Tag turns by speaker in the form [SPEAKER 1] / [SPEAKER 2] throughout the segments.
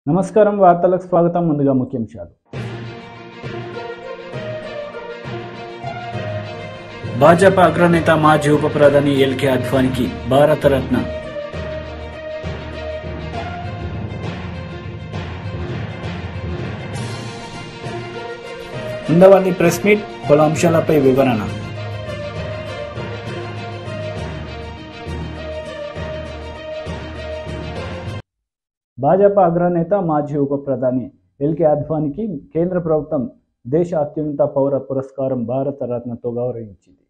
[SPEAKER 1] నమస్కారం వార్తలకు స్వాగతం. ముందుగా ముఖ్యాంశాలు. భాజపా అగ్రనేత మాజీ ఉప ప్రధాని ఎల్కే అద్వానీకి భారతరత్న. ఉండవల్లి ప్రెస్ మీట్, పలు అంశాలపై వివరణ. భాజపా అగ్రనేత మాజీ ఉప ప్రధాని ఎల్కే అద్వానీకి కేంద్ర ప్రభుత్వం దేశ అత్యున్నత పౌర పురస్కారం భారతరత్నతో గౌరవించింది.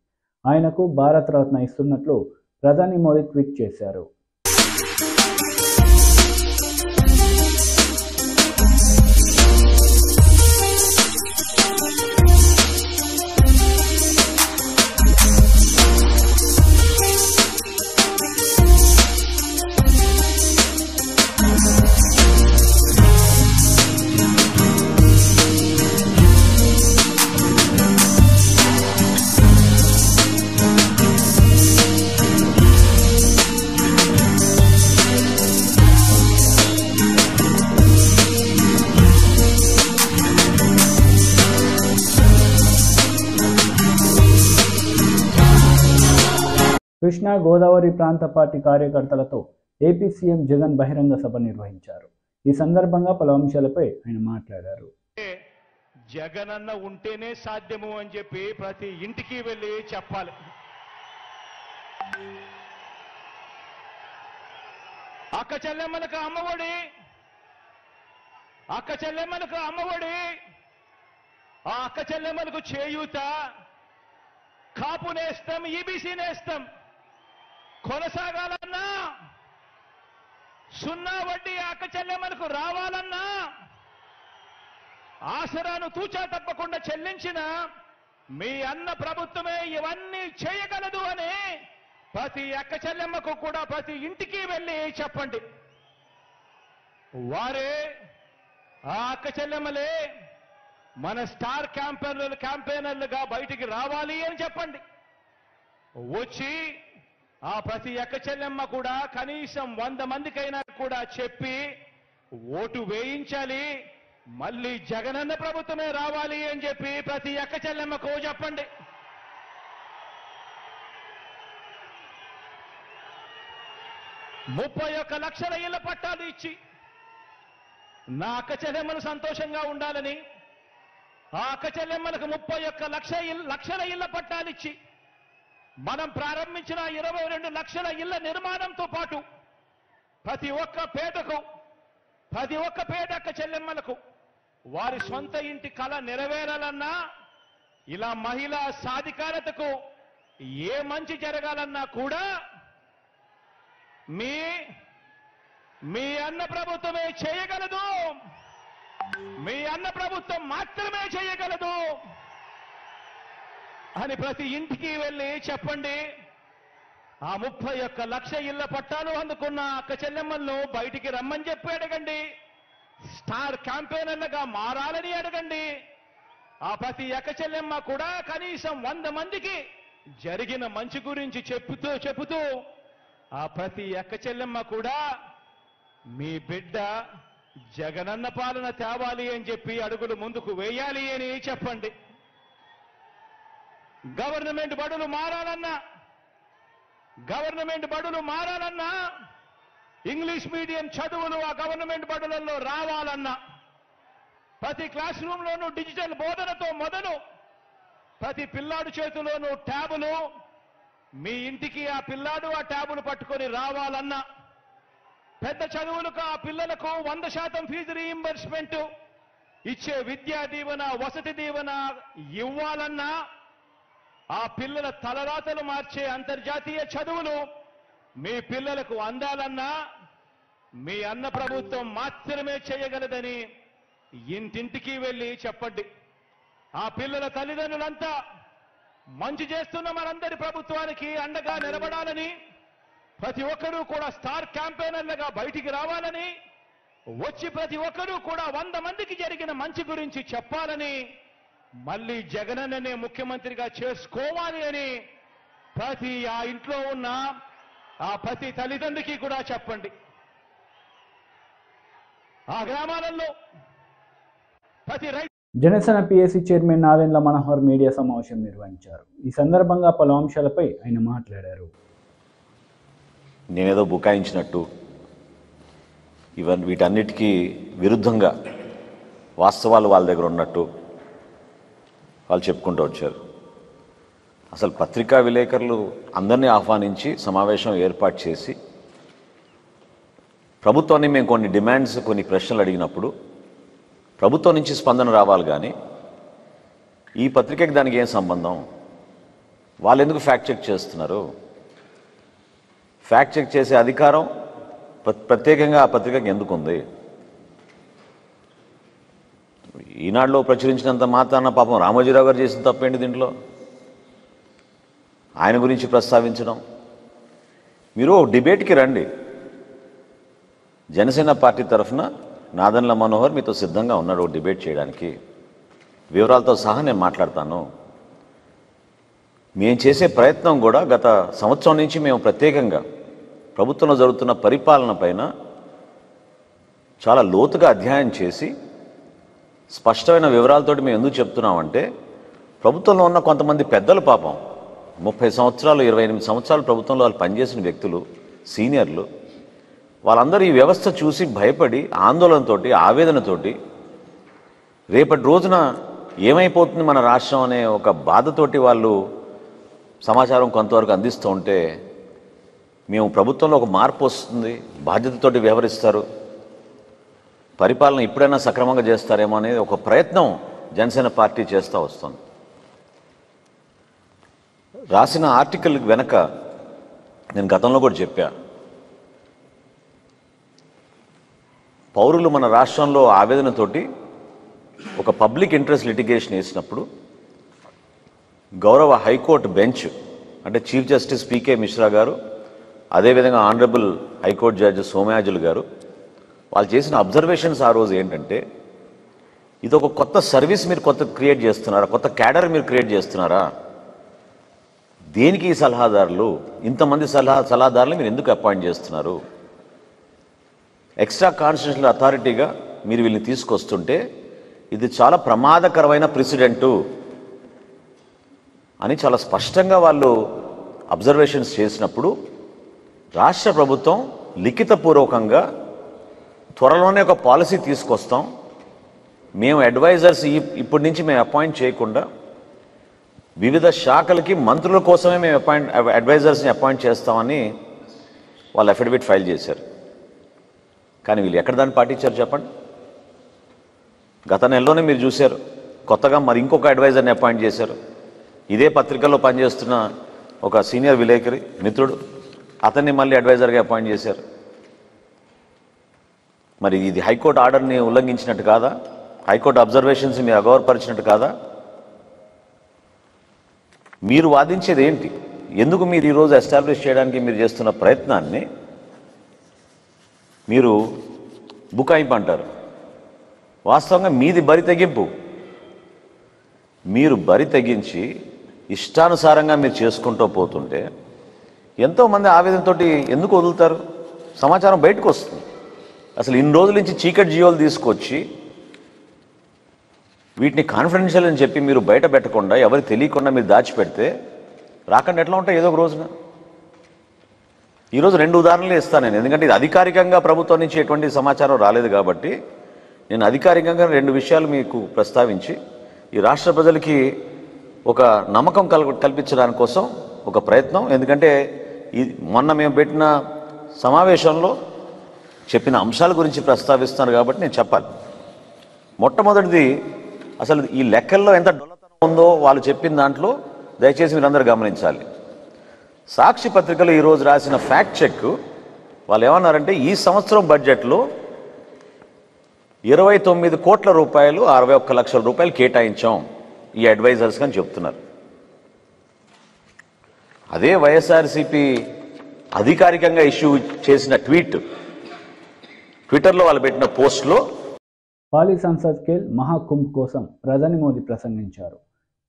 [SPEAKER 1] ఆయనకు భారతరత్న ఇస్తున్నట్లు ప్రధాని మోదీ ట్వీట్ చేశారు. కృష్ణా గోదావరి ప్రాంత పార్టీ కార్యకర్తలతో ఏపీ సీఎం జగన్ బహిరంగ సభ నిర్వహించారు. ఈ సందర్భంగా పలు అంశాలపై ఆయన మాట్లాడారు.
[SPEAKER 2] జగనన్న ఉంటేనే సాధ్యము అని చెప్పి ప్రతి ఇంటికి వెళ్ళి చెప్పాలి. అక్క చెల్లెమ్మలకు అమ్మఒడి, అక్క చెల్లెమ్మలకు అమ్మఒడి, ఆ అక్క చెల్లెమ్మలకు చేయూత, కాపు నేస్తం, ఈబీసీ నేస్తం కొనసాగాలన్నా, సున్నా వడ్డీ అక్క చెల్లెమ్మలకు రావాలన్నా, ఆసరాను తూచా తప్పకుండా చెల్లించిన మీ అన్న ప్రభుత్వమే ఇవన్నీ చేయగలదు అని ప్రతి అక్క చెల్లెమ్మకు కూడా ప్రతి ఇంటికి వెళ్ళి చెప్పండి. వారే ఆ అక్క చెల్లెమ్మలే మన స్టార్ క్యాంపెయినర్లుగా బయటికి రావాలి అని చెప్పండి. వచ్చి ఆ ప్రతి అక్క చెల్లెమ్మ కూడా కనీసం 100 మందికైనా కూడా చెప్పి ఓటు వేయించాలి, మళ్ళీ జగనన్న ప్రభుత్వమే రావాలి అని చెప్పి ప్రతి అక్క చెల్లెమ్మకు చెప్పండి. $31 లక్షల ఇళ్ల పట్టాలు ఇచ్చి నా అక్క చెల్లెమ్మలు సంతోషంగా ఉండాలని, ఆ అక్క చెల్లెమ్మలకు 31 లక్షల ఇళ్ల పట్టాలిచ్చి మనం ప్రారంభించిన 22 లక్షల ఇళ్ల నిర్మాణంతో పాటు ప్రతి ఒక్క పేద అక్క చెల్లెమ్మలకు వారి సొంత ఇంటి కళ నెరవేరాలన్నా, ఇలా మహిళా సాధికారతకు ఏ మంచి జరగాలన్నా కూడా మీ అన్న ప్రభుత్వమే చేయగలదు, మీ అన్న ప్రభుత్వం మాత్రమే చేయగలదు అని ప్రతి ఇంటికి వెళ్ళి చెప్పండి. ఆ 31 లక్ష ఇళ్ల పట్టాలు అందుకున్న అక్క చెల్లెమ్మలను బయటికి రమ్మని చెప్పి అడగండి. స్టార్ క్యాంపెయినర్లుగా మారాలని అడగండి. ఆ ప్రతి అక్క చెల్లెమ్మ కూడా కనీసం 100 మందికి జరిగిన మంచి గురించి చెబుతూ ఆ ప్రతి అక్క చెల్లెమ్మ కూడా మీ బిడ్డ జగనన్న పాలన తేవాలి అని చెప్పి అడుగులు ముందుకు వేయాలి అని చెప్పండి. గవర్నమెంట్ బడులు మారాలన్నా, ఇంగ్లీష్ మీడియం చదువులు ఆ గవర్నమెంట్ బడులలో రావాలన్నా, ప్రతి క్లాస్ రూమ్లోనూ డిజిటల్ బోధనతో మొదలు ప్రతి పిల్లాడు చేతిలోనూ ట్యాబులు, మీ ఇంటికి ఆ పిల్లాడు ఆ ట్యాబులు పట్టుకొని రావాలన్నా, పెద్ద చదువులకు ఆ పిల్లలకు 100% ఫీజు రీయింబర్స్మెంట్ ఇచ్చే విద్యా దీవెన, వసతి దీవెన ఇవ్వాలన్నా, ఆ పిల్లల తలరాతలు మార్చే అంతర్జాతీయ చదువులు మీ పిల్లలకు అందాలన్నా మీ అన్న ప్రభుత్వం మాత్రమే చేయగలదని ఇంటింటికి వెళ్ళి చెప్పండి. ఆ పిల్లల తల్లిదండ్రులంతా మంచి చేస్తున్న మనందరి ప్రభుత్వానికి అండగా నిలబడాలని, ప్రతి ఒక్కరూ కూడా స్టార్ క్యాంపెయినర్లుగా బయటికి రావాలని, వచ్చి ప్రతి ఒక్కరూ కూడా 100 మందికి జరిగిన మంచి గురించి చెప్పాలని, మళ్ళీ జగనన్ననే ముఖ్యమంత్రిగా చేసుకోవాలి అని ప్రతి ఆ ఇంట్లో ఉన్న ఆ ప్రతి తల్లిదండ్రికి కూడా చెప్పండి. ఆ గ్రామాలలో ప్రతి రైతు
[SPEAKER 1] Janasena PSC chairman Nadendla Manohar media సమావేశం నిర్వహించారు. ఈ సందర్భంగా పలు అంశాలపై ఆయన మాట్లాడారు.
[SPEAKER 3] నేనేదో బుకాయించినట్టు వీటన్నిటికీ విరుద్ధంగా వాస్తవాలు వాళ్ళ దగ్గర ఉన్నట్టు వాళ్ళు చెప్పుకుంటూ వచ్చారు. అసలు పత్రికా విలేకరులు అందరినీ ఆహ్వానించి సమావేశం ఏర్పాటు చేసి ప్రభుత్వాన్ని మేము కొన్ని డిమాండ్స్, కొన్ని ప్రశ్నలు అడిగినప్పుడు ప్రభుత్వం నుంచి స్పందన రావాలి. కానీ ఈ పత్రికకి దానికి ఏం సంబంధం? వాళ్ళు ఎందుకు ఫ్యాక్ట్ చెక్ చేస్తున్నారు? ఫ్యాక్ట్ చెక్ చేసే అధికారం ప్రత్యేకంగా ఆ పత్రికకి ఎందుకు ఉంది? ఈనాడులో ప్రచురించినంత మాత్రాన పాపం రామోజీరావు గారు చేసిన తప్పేంటి దీంట్లో? ఆయన గురించి ప్రస్తావించడం. మీరు డిబేట్కి రండి. జనసేన పార్టీ తరఫున నాదెండ్ల మనోహర్ మీతో సిద్ధంగా ఉన్నాడు డిబేట్ చేయడానికి. వివరాలతో సహా నేను మాట్లాడతాను. మేము చేసే ప్రయత్నం కూడా గత సంవత్సరం నుంచి మేము ప్రత్యేకంగా ప్రభుత్వంలో జరుగుతున్న పరిపాలన పైన చాలా లోతుగా అధ్యయనం చేసి స్పష్టమైన వివరాలతోటి మేము ఎందుకు చెప్తున్నామంటే, ప్రభుత్వంలో ఉన్న కొంతమంది పెద్దలు పాపం 30 సంవత్సరాలు 28 సంవత్సరాలు ప్రభుత్వంలో వాళ్ళు పనిచేసిన వ్యక్తులు, సీనియర్లు, వాళ్ళందరూ ఈ వ్యవస్థ చూసి భయపడి ఆందోళనతోటి, ఆవేదనతోటి రేపటి రోజున ఏమైపోతుంది మన రాష్ట్రం అనే ఒక బాధతోటి వాళ్ళు సమాచారం కొంతవరకు అందిస్తూ ఉంటే, మేము ప్రభుత్వంలో ఒక మార్పు వస్తుంది, బాధ్యతతోటి వ్యవహరిస్తారు, పరిపాలన ఇప్పుడైనా సక్రమంగా చేస్తారేమో అనేది ఒక ప్రయత్నం జనసేన పార్టీ చేస్తూ వస్తుంది. రాసిన ఆర్టికల్ వెనక నేను గతంలో కూడా చెప్పా, పౌరులు మన రాష్ట్రంలో ఆవేదనతోటి ఒక పబ్లిక్ ఇంట్రెస్ట్ లిటిగేషన్ వేసినప్పుడు గౌరవ హైకోర్టు బెంచ్ అంటే చీఫ్ జస్టిస్ పీకే మిశ్రా గారు, అదేవిధంగా ఆనరబుల్ హైకోర్టు జడ్జి సోమయాజులు గారు వాళ్ళు చేసిన అబ్జర్వేషన్స్ ఆ రోజు ఏంటంటే, ఇది ఒక కొత్త సర్వీస్ మీరు క్రియేట్ చేస్తున్నారా, కొత్త క్యాడర్ మీరు క్రియేట్ చేస్తున్నారా, దేనికి ఈ సలహాదారులు, ఇంతమంది సలహాదారులు మీరు ఎందుకు అపాయింట్ చేస్తున్నారు, ఎక్స్ట్రా కాన్స్టిట్యూషనల్ అథారిటీగా మీరు వీళ్ళని తీసుకొస్తుంటే ఇది చాలా ప్రమాదకరమైన ప్రెసిడెంటు అని చాలా స్పష్టంగా వాళ్ళు అబ్జర్వేషన్స్ చేసినప్పుడు రాష్ట్ర ప్రభుత్వం లిఖితపూర్వకంగా త్వరలోనే ఒక పాలసీ తీసుకొస్తాం, మేము అడ్వైజర్స్ ఇప్పటి నుంచి మేము అపాయింట్ చేయకుండా వివిధ శాఖలకి మంత్రుల కోసమే మేము అడ్వైజర్స్ని అపాయింట్ చేస్తామని వాళ్ళు అఫిడవిట్ ఫైల్ చేశారు. కానీ వీళ్ళు ఎక్కడ దాన్ని పాటించారు చెప్పండి? గత నెలలోనే మీరు చూశారు, కొత్తగా మరి ఇంకొక అడ్వైజర్ని అపాయింట్ చేశారు. ఇదే పత్రికల్లో పనిచేస్తున్న ఒక సీనియర్ విలేకరి మిత్రుడు, అతన్ని మళ్ళీ అడ్వైజర్గా అపాయింట్ చేశారు. మరి ఇది హైకోర్టు ఆర్డర్ని ఉల్లంఘించినట్టు కాదా? హైకోర్టు అబ్జర్వేషన్స్ మీరు అగౌరవపరిచినట్టు కాదా? మీరు వాదించేది ఏంటి? ఎందుకు మీరు ఈరోజు ఎస్టాబ్లిష్ చేయడానికి మీరు చేస్తున్న ప్రయత్నాన్ని మీరు బుకాయింపు అంటారు? వాస్తవంగా మీది బరి తెగింపు. మీరు బరి తెగించి ఇష్టానుసారంగా మీరు చేసుకుంటూ పోతుంటే ఎంతోమంది ఆవేదనతో ఎందుకు వదులుతారు? సమాచారం బయటకు వస్తుంది. అసలు ఇన్ని రోజుల నుంచి చీకటి జియోలు తీసుకొచ్చి వీటిని కాన్ఫిడెన్షియల్ అని చెప్పి మీరు బయట పెట్టకుండా, ఎవరికి తెలియకుండా మీరు దాచిపెడితే రాకుండా ఎట్లా ఉంటాయి ఏదో ఒక రోజున? ఈరోజు 2 ఉదాహరణలు ఇస్తాను నేను, ఎందుకంటే ఇది అధికారికంగా ప్రభుత్వం నుంచి ఎటువంటి సమాచారం రాలేదు కాబట్టి నేను అధికారికంగా 2 విషయాలు మీకు ప్రస్తావించి ఈ రాష్ట్ర ప్రజలకి ఒక నమ్మకం కల్పించడానికి కోసం ఒక ప్రయత్నం. ఎందుకంటే మొన్న మేము పెట్టిన సమావేశంలో చెప్పిన అంశాల గురించి ప్రస్తావిస్తాను కాబట్టి నేను చెప్పాలి. మొట్టమొదటిది, అసలు ఈ లెక్కల్లో ఎంత డొల్లతనం ఉందో వాళ్ళు చెప్పిన దాంట్లో దయచేసి మీరందరూ గమనించాలి. సాక్షి పత్రికలో ఈరోజు రాసిన ఫ్యాక్ట్ చెక్ వాళ్ళు ఏమన్నారంటే, ఈ సంవత్సరం బడ్జెట్లో 29 కోట్ల రూపాయలు 61 లక్షల రూపాయలు కేటాయించాం ఈ అడ్వైజర్స్ అని చెప్తున్నారు. అదే వైఎస్ఆర్సీపీ అధికారికంగా ఇష్యూ చేసిన ట్విట్టర్లో వాళ్ళు పెట్టిన పోస్ట్లో
[SPEAKER 1] పాలి సంసద్ ఖేల్ మహాకుంభ్ కోసం ప్రధాని మోదీ ప్రసంగించారు.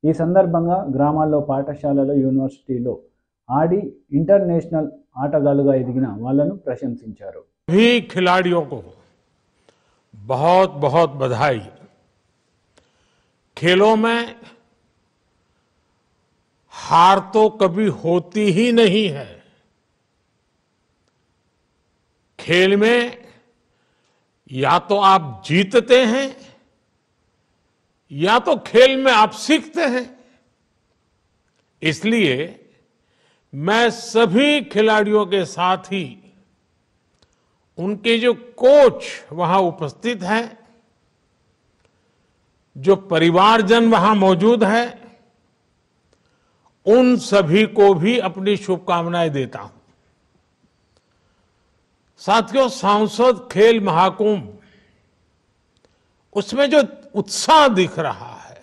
[SPEAKER 1] ఈ సందర్భంగా గ్రామాల్లో, పాఠశాలలో, యూనివర్సిటీలో ఆడి ఇంటర్నేషనల్ ఆటగాళ్లుగా ఎదిగిన వాళ్లను ప్రశంసించారు.
[SPEAKER 4] सभी खिलाड़ियों को बहुत बहुत बधाई। खेलों में हार तो कभी होती ही नहीं है। खेल में या तो आप जीतते हैं या तो खेल में आप सीखते हैं। इसलिए मैं सभी खिलाड़ियों के साथ ही उनके जो कोच वहां उपस्थित हैं, जो परिवारजन वहां मौजूद है, उन सभी को भी अपनी शुभकामनाएं देता हूं। साथियों, सांसद खेल महाकुंभ, उसमें जो उत्साह दिख रहा है,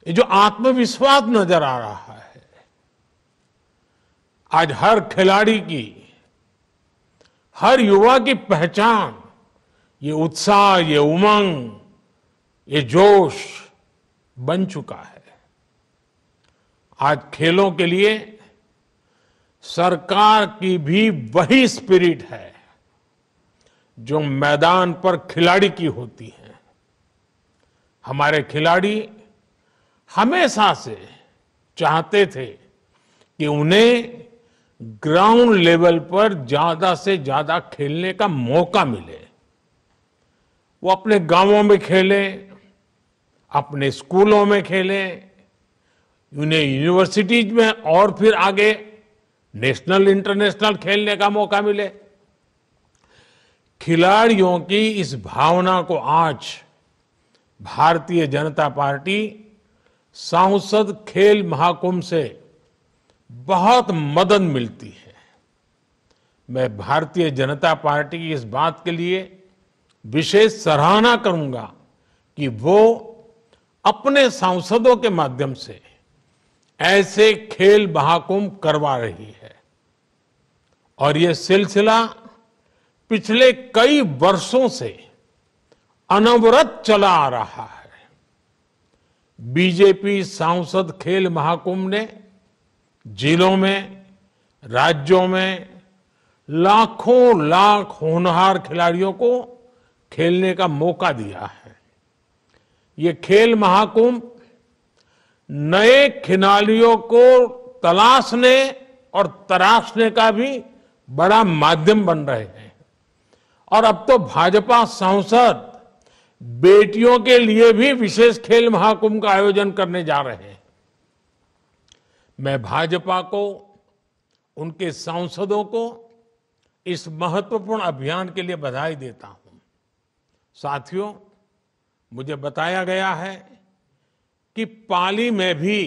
[SPEAKER 4] ये जो आत्मविश्वास नजर आ रहा है, आज हर खिलाड़ी की, हर युवा की पहचान ये उत्साह, ये उमंग, ये जोश बन चुका है। आज खेलों के लिए सरकार की भी वही स्पिरिट है जो मैदान पर खिलाड़ी की होती है। हमारे खिलाड़ी हमेशा से चाहते थे कि उन्हें ग्राउंड लेवल पर ज्यादा से ज्यादा खेलने का मौका मिले। वो अपने गांवों में खेले, अपने स्कूलों में खेले, उन्हें यूनिवर्सिटीज में और फिर आगे नेशनल इंटरनेशनल खेलने का मौका मिले। खिलाड़ियों की इस भावना को आज भारतीय जनता पार्टी सांसद खेल महाकुंभ से बहुत मदद मिलती है। मैं भारतीय जनता पार्टी की इस बात के लिए विशेष सराहना करूंगा कि वो अपने सांसदों के माध्यम से ऐसे खेल महाकुंभ करवा रही है और ये सिलसिला पिछले कई वर्षों से अनवरत चला आ रहा है। बीजेपी सांसद खेल महाकुंभ ने जिलों में, राज्यों में लाखों लाख होनहार खिलाड़ियों को खेलने का मौका दिया है। ये खेल महाकुंभ नए खिलाड़ियों को तलाशने और तराशने का भी बड़ा माध्यम बन रहे हैं। और अब तो भाजपा सांसद बेटियों के लिए भी विशेष खेल महाकुंभ का आयोजन करने जा रहे हैं। मैं भाजपा को, उनके सांसदों को इस महत्वपूर्ण अभियान के लिए बधाई देता हूं। साथियों, मुझे बताया गया है कि पाली में भी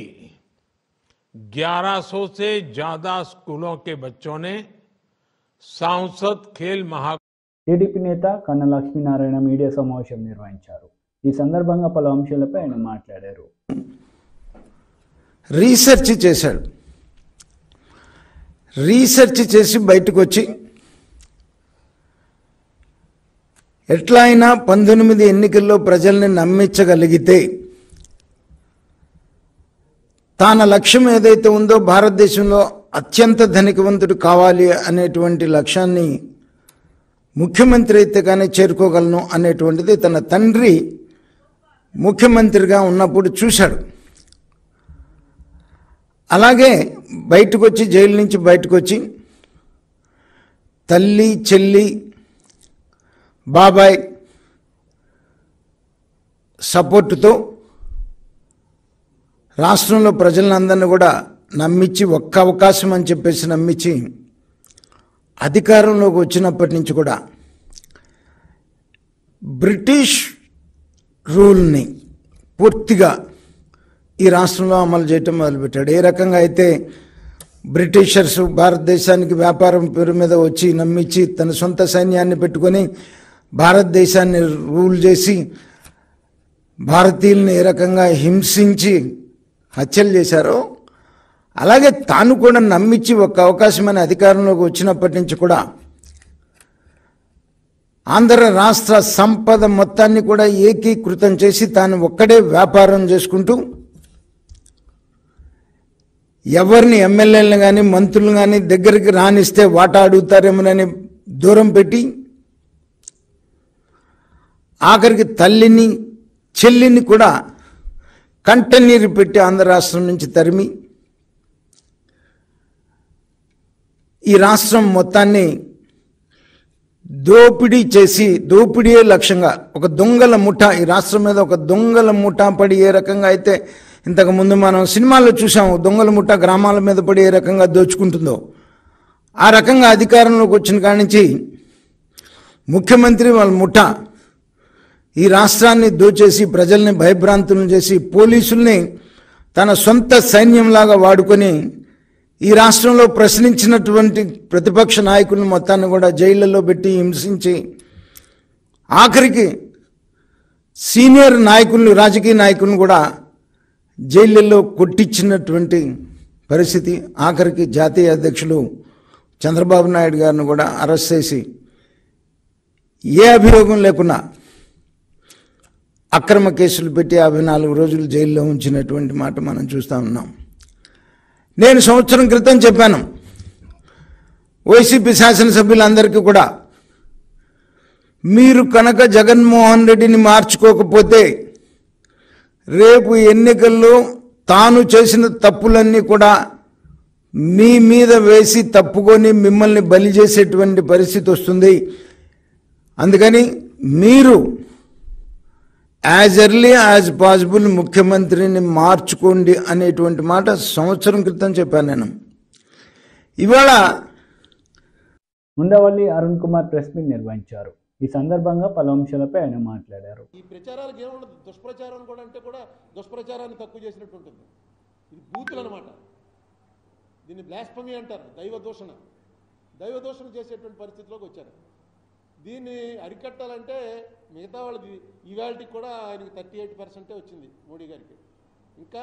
[SPEAKER 4] 1100 से ज्यादा स्कूलों के बच्चों ने सांसद खेल महाकुंभ
[SPEAKER 1] టీడీపీ నేత కన్నా లక్ష్మీనారాయణ మీడియా సమావేశం నిర్వహించారు. ఈ సందర్భంగా పలు అంశాలపై ఆయన మాట్లాడారు.
[SPEAKER 5] రీసెర్చ్ చేశాడు. రీసెర్చ్ చేసి బయటకు వచ్చి ఎట్లా అయినా 19 ఎన్నికల్లో ప్రజల్ని నమ్మించగలిగితే తాన లక్ష్యం ఏదైతే ఉందో భారతదేశంలో అత్యంత ధనికవంతుడు కావాలి అనేటువంటి లక్ష్యాన్ని ముఖ్యమంత్రి అయితే కానీ చేరుకోగలను అనేటువంటిది తన తండ్రి ముఖ్యమంత్రిగా ఉన్నప్పుడు చూశాడు. అలాగే బయటకు వచ్చి, జైలు నుంచి బయటకు వచ్చి తల్లి, చెల్లి, బాబాయ్ సపోర్టుతో రాష్ట్రంలో ప్రజలందరినీ కూడా నమ్మించి, ఒక్క అవకాశం అని చెప్పేసి నమ్మించి అధికారంలోకి వచ్చినప్పటి నుంచి కూడా బ్రిటిష్ రూల్ని పూర్తిగా ఈ రాష్ట్రంలో అమలు చేయటం మొదలుపెట్టాడు. ఏ రకంగా అయితే బ్రిటిషర్స్ భారతదేశానికి వ్యాపారం పేరు మీద వచ్చి నమ్మించి తన సొంత సైన్యాన్ని పెట్టుకొని భారతదేశాన్ని రూల్ చేసి భారతీయుల్ని ఏ రకంగా హింసించి హత్యలు చేశారో, అలాగే తాను కూడా నమ్మించి ఒక అవకాశమైన అధికారంలోకి వచ్చినప్పటి నుంచి కూడా ఆంధ్ర రాష్ట్ర సంపద మొత్తాన్ని కూడా ఏకీకృతం చేసి తాను ఒక్కడే వ్యాపారం చేసుకుంటూ ఎవరిని ఎమ్మెల్యేలను కానీ మంత్రులను కానీ దగ్గరికి రానిస్తే వాటా అడుగుతారేమోనని దూరం పెట్టి ఆఖరికి తల్లిని చెల్లిని కూడా కంటనీరు పెట్టి ఆంధ్ర రాష్ట్రం నుంచి తరిమి ఈ రాష్ట్రం మొత్తాన్ని దోపిడీ చేసి, దోపిడీయే లక్ష్యంగా ఒక దొంగల ముఠా, ఈ రాష్ట్రం మీద ఒక దొంగల ముఠా పడి ఏ రకంగా అయితే ఇంతకుముందు మనం సినిమాల్లో చూసాము, దొంగల ముఠా గ్రామాల మీద పడి ఏ రకంగా దోచుకుంటుందో ఆ రకంగా అధికారంలోకి వచ్చిన కాడి నుంచి ముఖ్యమంత్రి వాళ్ళ ముఠా ఈ రాష్ట్రాన్ని దోచేసి ప్రజల్ని భయభ్రాంతులను చేసి పోలీసుల్ని తన సొంత సైన్యంలాగా వాడుకొని ఈ రాష్ట్రంలో ప్రశ్నించినటువంటి ప్రతిపక్ష నాయకులను మొత్తాన్ని కూడా జైళ్లలో పెట్టి హింసించి ఆఖరికి సీనియర్ నాయకులను, రాజకీయ నాయకులను కూడా జైళ్ళల్లో కొట్టించినటువంటి పరిస్థితి. ఆఖరికి జాతీయ అధ్యక్షులు చంద్రబాబు నాయుడు గారిని కూడా అరెస్ట్ చేసి ఏ అభియోగం లేకున్నా అక్రమ కేసులు పెట్టి 54 రోజులు జైల్లో ఉంచినటువంటి మాట మనం చూస్తూ ఉన్నాం. నేను సంవత్సరం క్రితం చెప్పాను, వైసీపీ శాసనసభ్యులందరికీ కూడా మీరు కనుక జగన్మోహన్ రెడ్డిని మార్చుకోకపోతే రేపు ఎన్నికల్లో తాను చేసిన తప్పులన్నీ కూడా మీ మీద వేసి తప్పుకొని మిమ్మల్ని బలి చేసేటువంటి పరిస్థితి వస్తుంది. అందుకని మీరు యాజ్ ఎర్లీ యాజ్ పాసిబుల్ ముఖ్యమంత్రిని మార్చుకోండి అనేటువంటి మాట సంవత్సరం క్రితం చెప్పాను నేను. ఇవాళ
[SPEAKER 1] ఉండవల్లి అరుణ్ కుమార్ ప్రెస్ మీట్ నిర్వహించారు. ఈ సందర్భంగా పలు అంశాలపై ఆయన మాట్లాడారు.
[SPEAKER 6] ఈ ప్రచారాలకు ఏముండదు, దుష్ప్రచారం కూడా అంటే కూడా దుష్ప్రచారాన్ని తక్కువ చేసినట్టు ఉంటుంది. ఇది బూతులు అనమాట. దీన్ని బ్లాస్ఫమీ అంటారు, దైవదూషణ చేసేటువంటి పరిస్థితిలోకి వచ్చారు. దీన్ని అరికట్టాలంటే మిగతా వాళ్ళది ఈవాల్టికి కూడా ఆయనకి 38% వచ్చింది మోడీ గారికి. ఇంకా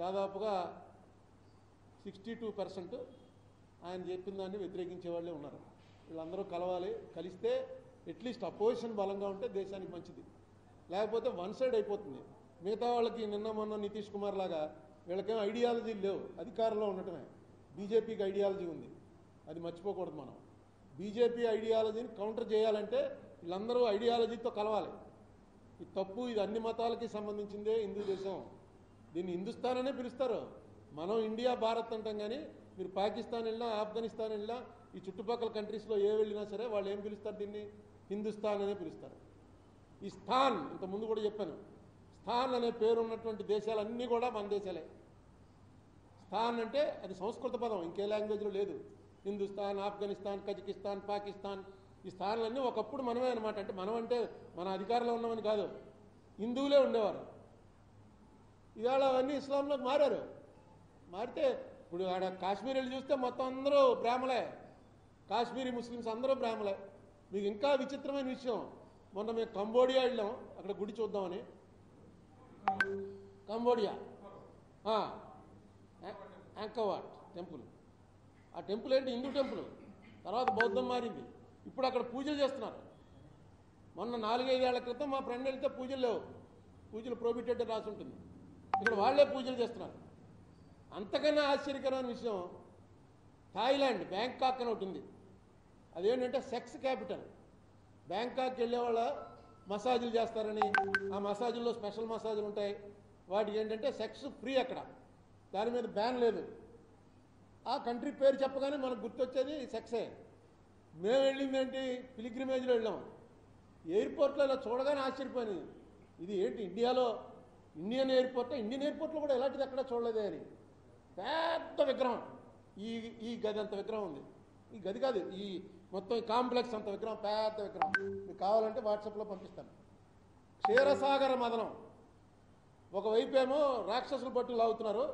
[SPEAKER 6] దాదాపుగా 62% ఆయన చెప్పిన దాన్ని వ్యతిరేకించే వాళ్ళే ఉన్నారు. వీళ్ళందరూ కలవాలి, కలిస్తే అట్లీస్ట్ అపోజిషన్ బలంగా ఉంటే దేశానికి మంచిది. లేకపోతే వన్ సైడ్ అయిపోతుంది. మిగతా వాళ్ళకి నిన్న మొన్న నితీష్ కుమార్ లాగా వీళ్ళకేం ఐడియాలజీలు లేవు, అధికారంలో ఉండటమే. బీజేపీకి ఐడియాలజీ ఉంది, అది మర్చిపోకూడదు మనం. బీజేపీ ఐడియాలజీని కౌంటర్ చేయాలంటే వీళ్ళందరూ ఐడియాలజీతో కలవాలి. ఇది తప్పు, ఇది అన్ని మతాలకి సంబంధించిందే హిందూ దేశం. దీన్ని హిందుస్థాన్ అనే పిలుస్తారు. మనం ఇండియా భారత్ అంటాం, కానీ మీరు పాకిస్తాన్ వెళ్ళినా, ఆఫ్ఘనిస్తాన్ వెళ్ళినా, ఈ చుట్టుపక్కల కంట్రీస్లో ఏ వెళ్ళినా సరే వాళ్ళు ఏం పిలుస్తారు? దీన్ని హిందుస్థాన్ అనే పిలుస్తారు. ఈ స్థాన్, ఇంతకుముందు కూడా చెప్పాను, స్థాన్ అనే పేరు ఉన్నటువంటి దేశాలన్నీ కూడా మన దేశాలే. స్థాన్ అంటే అది సంస్కృత పదం, ఇంకే లాంగ్వేజ్లో లేదు. హిందుస్థాన్, ఆఫ్ఘనిస్తాన్, కజకిస్తాన్, పాకిస్తాన్, ఈ స్థానాలన్నీ ఒకప్పుడు మనమే అనమాట. అంటే మనం అంటే మన అధికారంలో ఉన్నామని కాదు, హిందువులే ఉండేవారు. ఇవాళ అవన్నీ ఇస్లాంలోకి మారారు. మారితే ఇప్పుడు ఆడ కాశ్మీర్ వెళ్ళి చూస్తే మొత్తం అందరూ బ్రాహ్మలే, కాశ్మీరీ ముస్లిమ్స్ అందరూ బ్రాహ్మలే. మీకు ఇంకా విచిత్రమైన విషయం, మొన్న మేము కంబోడియా వెళ్ళాం, అక్కడ గుడి చూద్దామని. Cambodia Angkor Wat temple. ఆ టెంపుల్ ఏంటి? హిందూ టెంపుల్, తర్వాత బౌద్ధం మారింది. ఇప్పుడు అక్కడ పూజలు చేస్తున్నారు. మొన్న 4-5 ఏళ్ల క్రితం మా ఫ్రెండ్ వెళ్తే పూజలు లేవు, పూజలు ప్రోహిబిటెడ్ అని రాసి ఉంటుంది. ఇక్కడ వాళ్ళే పూజలు చేస్తున్నారు. అంతకన్నా ఆశ్చర్యకరమైన విషయం, థాయిలాండ్ బ్యాంకాక్ అని ఒకటి ఉంది. అదేంటంటే సెక్స్ క్యాపిటల్. బ్యాంకాక్ వెళ్ళే వాళ్ళ మసాజులు చేస్తారని, ఆ మసాజుల్లో స్పెషల్ మసాజులు ఉంటాయి. వాటికి ఏంటంటే సెక్స్ ఫ్రీ అక్కడ, దాని మీద బ్యాన్ లేదు. ఆ కంట్రీ పేరు చెప్పగానే మనకు గుర్తొచ్చేది సెక్సే. మేము వెళ్ళింది ఏంటి, పిలిగ్రిమేజ్లో వెళ్ళాం. ఎయిర్పోర్ట్లో ఇలా చూడగానే ఆశ్చర్యపోయింది, ఇది ఏంటి ఇండియాలో ఇండియన్ ఎయిర్పోర్ట్, ఇండియన్ ఎయిర్పోర్ట్లో కూడా ఎలాంటిది ఎక్కడ చూడలేదే అని. పెద్ద విగ్రహం, ఈ గది అంత విగ్రహం ఉంది. ఈ గది కాదు, ఈ మొత్తం ఈ కాంప్లెక్స్ అంత విగ్రహం, పెద్ద విగ్రహం. మీకు కావాలంటే వాట్సాప్లో పంపిస్తాను. క్షీరసాగర మదనం. ఒకవైపు ఏమో రాక్షసులు బట్టులు లాగుతున్నారు,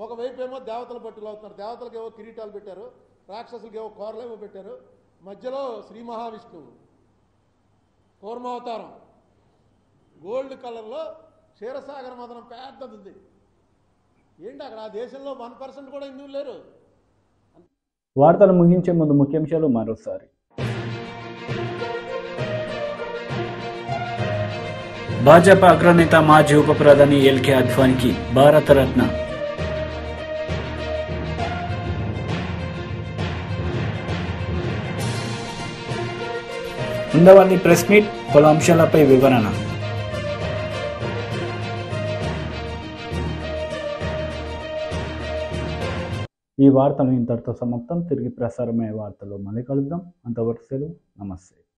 [SPEAKER 6] ఒకవైపు ఏమో దేవతల బట్టులు లాగుతున్నారు. దేవతలకు ఏవో కిరీటాలు పెట్టారు, రాక్షసులకి ఏవో కోరలేవో పెట్టారు. మధ్యలో శ్రీ మహావిష్ణువు కూర్మావతారం గోల్డ్ కలర్లో క్షీరసాగర మదనం పెద్దది ఉంది. ఏంటి అక్కడ ఆ దేశంలో 1% కూడా హిందువులు లేరు.
[SPEAKER 1] వార్తలు ముగించే ముందు ముఖ్యాంశాలు మరోసారి. భాజపా అగ్రనేత మాజీ ఉప ప్రధాని ఎల్కే అద్వానీకి భారతరత్న. ఉండవల్లి ప్రెస్ మీట్, పలు అంశాలపై వివరణ. ఈ వార్తలు ఇంతటితో సమాప్తం. తిరిగి ప్రసారమయ్యే వార్తల్లో మళ్ళీ కలుద్దాం. అంతవరకు సెలవు. నమస్తే.